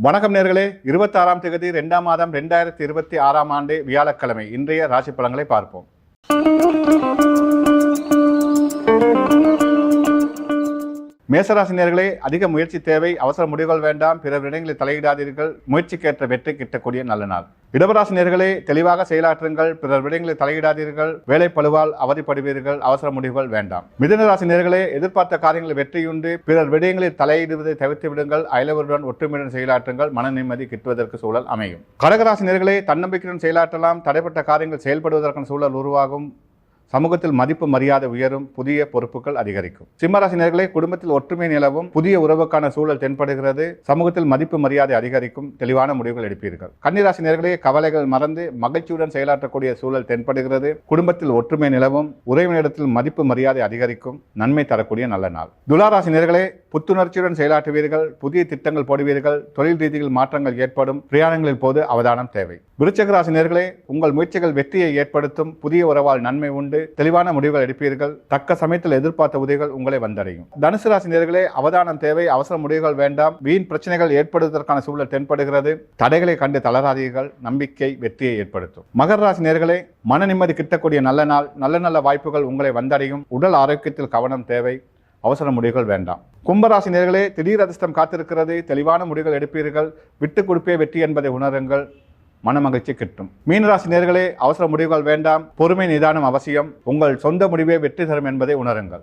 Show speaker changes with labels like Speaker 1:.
Speaker 1: வணக்கம் நேர்களே, 26ஆம் தேதி 2ஆம் மாதம் 2026ஆம் ஆண்டு வியாழக்கிழமை இன்றைய ராசி பலன்களை பார்ப்போம். மேசராசி நேர்களே, அதிக முயற்சி தேவை. அவசர முடிவுகள் வேண்டாம். பிற விடயங்களில் தலையிடாதீர்கள். முயற்சிக்கேற்ற வெற்றி கிட்டக்கூடிய நல்ல நாள். இடவராசி நேர்களே, தெளிவாக செயலாற்றுங்கள். பிறர் விடயங்களில் தலையிடாதீர்கள். வேலை பழுவால் அவதிப்படுவீர்கள். அவசர முடிவுகள் வேண்டாம். மிதுனராசி நேர்களே, எதிர்பார்த்த காரியங்களில் வெற்றியுண்டு. பிறர் விடயங்களில் தலையிடுவதை தவிர்த்து விடுங்கள். அயலவருடன் ஒற்றுமையுடன் செயலாற்றுங்கள். மன நிம்மதி கிட்டுவதற்கு சூழல் அமையும். கடகராசி நேர்களே, தன்னம்பிக்கையுடன் செயலாற்றலாம். தடைப்பட்ட காரியங்கள் செயல்படுவதற்கான சூழல் உருவாகும். சமூகத்தில் மதிப்பு மரியாதை உயரும். புதிய பொறுப்புகள் அதிகரிக்கும். சிம்மராசி நேர்களே, குடும்பத்தில் ஒற்றுமை நிலவும். புதிய உறவுக்கான சூழல் தென்படுகிறது. சமூகத்தில் மதிப்பு மரியாதை அதிகரிக்கும். தெளிவான முடிவுகள் எடுப்பீர்கள். கன்னிராசி நேர்களே, கவலைகள் மறந்து மகிழ்ச்சியுடன் செயலாற்றக்கூடிய சூழல் தென்படுகிறது. குடும்பத்தில் ஒற்றுமை நிலவும். உறவினரிடத்தில் மதிப்பு மரியாதை அதிகரிக்கும். நன்மை தரக்கூடிய நல்ல நாள். துளாராசி நேர்களே, புத்துணர்ச்சியுடன் செயலாற்றுவீர்கள். புதிய திட்டங்கள் போடுவீர்கள். தொழில் ரீதியில் மாற்றங்கள் ஏற்படும். பிரயாணங்களின் போது அவதானம் தேவை. விருச்சிக ராசி நேர்களே, உங்கள் முயற்சிகள் வெற்றியை ஏற்படுத்தும். புதிய உறவால் நன்மை உண்டு. தெளிவான முடிவுகள் எடுப்பீர்கள். தக்க சமயத்தில் எதிர்பார்த்த உதவிகள் உங்களை வந்தடையும். தனுசு ராசி நேர்களே, அவதானம் தேவை. அவசர முடிவுகள் வேண்டாம். வீண் பிரச்சனைகள் ஏற்படுவதற்கான சூழல் தென்படுகிறது. தடைகளை கண்டு தளராதீர்கள். நம்பிக்கை வெற்றியை ஏற்படுத்தும். மகர ராசி நேர்களே, மன நிம்மதி கிட்டக்கூடிய நல்ல நாள். நல்ல வாய்ப்புகள் உங்களை வந்தடையும். உடல் ஆரோக்கியத்தில் கவனம் தேவை. அவசர முடிவுகள் வேண்டாம். கும்பராசி நேர்களே, திடீர் அதிர்ஷ்டம் காத்திருக்கிறது. தெளிவான முடிவுகள் எடுப்பீர்கள். விட்டு கொடுப்பே வெற்றி என்பதை உணருங்கள். மன மகிழ்ச்சி கிட்டும். மீனராசி நேர்களே, அவசர முடிவுகள் வேண்டாம். பொறுமை நிதானம் அவசியம். உங்கள் சொந்த முடிவே வெற்றி தரும் என்பதை உணருங்கள்.